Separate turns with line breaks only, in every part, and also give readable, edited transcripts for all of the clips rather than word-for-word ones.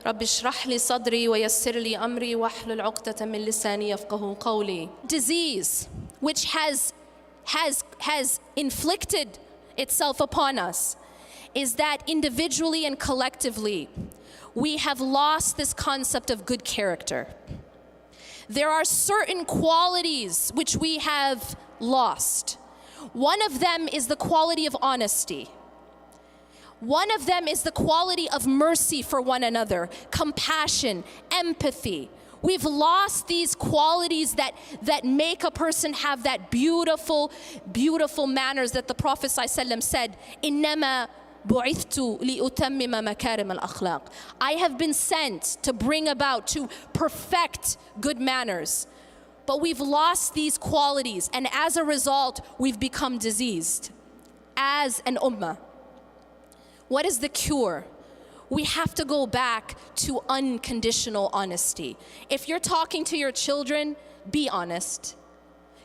رب اشرح لي صدري ويسر لي أمري واحلل عقدة من لساني يفقهوا قولي. Disease which has inflicted itself upon us is that individually and collectively we have lost this concept of good character. There are certain qualities which we have lost. One of them is the quality of honesty. One of them is the quality of mercy for one another, compassion, empathy. We've lost these qualities that make a person have that beautiful, beautiful manners that the Prophet ﷺ said, إِنَّمَا بُعِثْتُ لِأُتَمِّمَ مَكَارِمَ الْأَخْلَاقِ. I have been sent to bring about, to perfect good manners. But we've lost these qualities, and as a result, we've become diseased as an ummah. What is the cure? We have to go back to unconditional honesty. If you're talking to your children, be honest.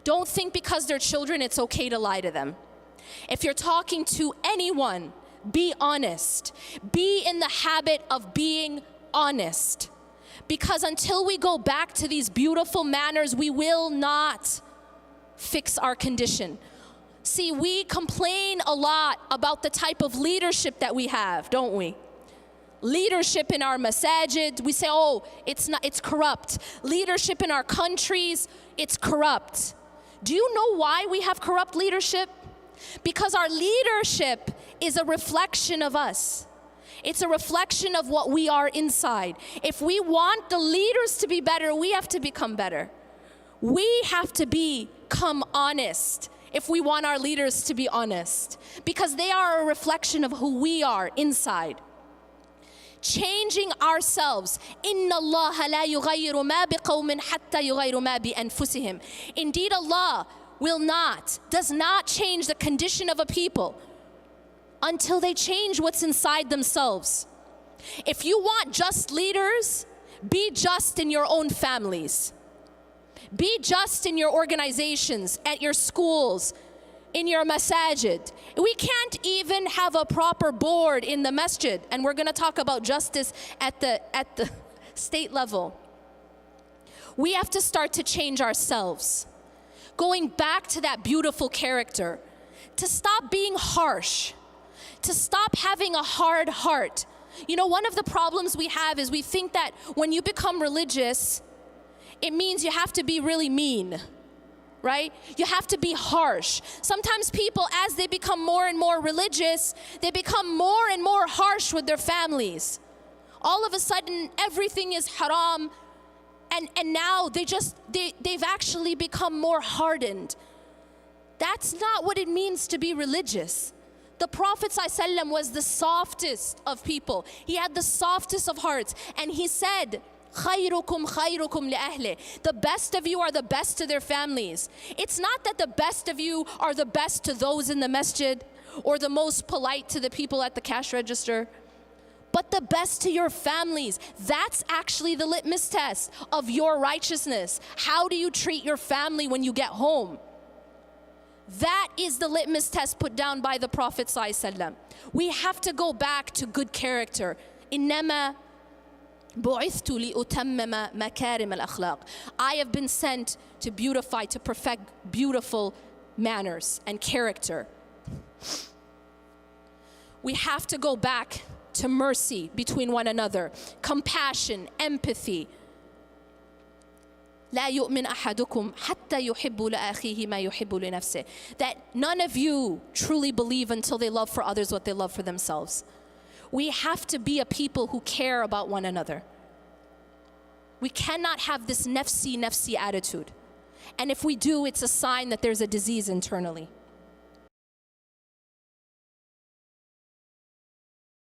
Don't think because they're children it's okay to lie to them. If you're talking to anyone, be honest. Be in the habit of being honest. Because until we go back to these beautiful manners, we will not fix our condition. See, we complain a lot about the type of leadership that we have, don't we? Leadership in our masajid, we say, oh, it's corrupt. Leadership in our countries, it's corrupt. Do you know why we have corrupt leadership? Because our leadership is a reflection of us. It's a reflection of what we are inside. If we want the leaders to be better, we have to become better. We have to become honest if we want our leaders to be honest, because they are a reflection of who we are inside. Changing ourselves. إِنَّ اللَّهَ لَا يُغَيِّرُ مَا بِقَوْمٍ حَتَّى يُغَيِّرُ مَا بِأَنفُسِهِمْ. Indeed, Allah does not change the condition of a people until they change what's inside themselves. If you want just leaders, be just in your own families. Be just in your organizations, at your schools, in your masajid. We can't even have a proper board in the masjid, and we're going to talk about justice at the state level. We have to start to change ourselves, going back to that beautiful character, to stop being harsh, to stop having a hard heart. You know, one of the problems we have is we think that when you become religious, it means you have to be really mean, right? You have to be harsh. Sometimes people, as they become more and more religious, they become more and more harsh with their families. All of a sudden, everything is haram, and now they've actually become more hardened. That's not what it means to be religious. The Prophet ﷺ was the softest of people. He had the softest of hearts, and he said, خَيْرُكُمْ خَيْرُكُمْ لِأَهْلِهِ. The best of you are the best to their families. It's not that the best of you are the best to those in the masjid or the most polite to the people at the cash register, but the best to your families. That's actually the litmus test of your righteousness. How do you treat your family when you get home? That is the litmus test put down by the Prophet ﷺ. We have to go back to good character. إِنَّمَا بُعِثْتُ لِأُتَمَّمَ مَكَارِمَ الْأَخْلَاقِ. I have been sent to beautify, to perfect beautiful manners and character. We have to go back to mercy between one another, compassion, empathy. لا يؤمن أحدكم حتى يحب لأخيه ما يحب لنفسه. That none of you truly believe until they love for others what they love for themselves. We have to be a people who care about one another. We cannot have this nafsi attitude. And if we do, it's a sign that there's a disease internally.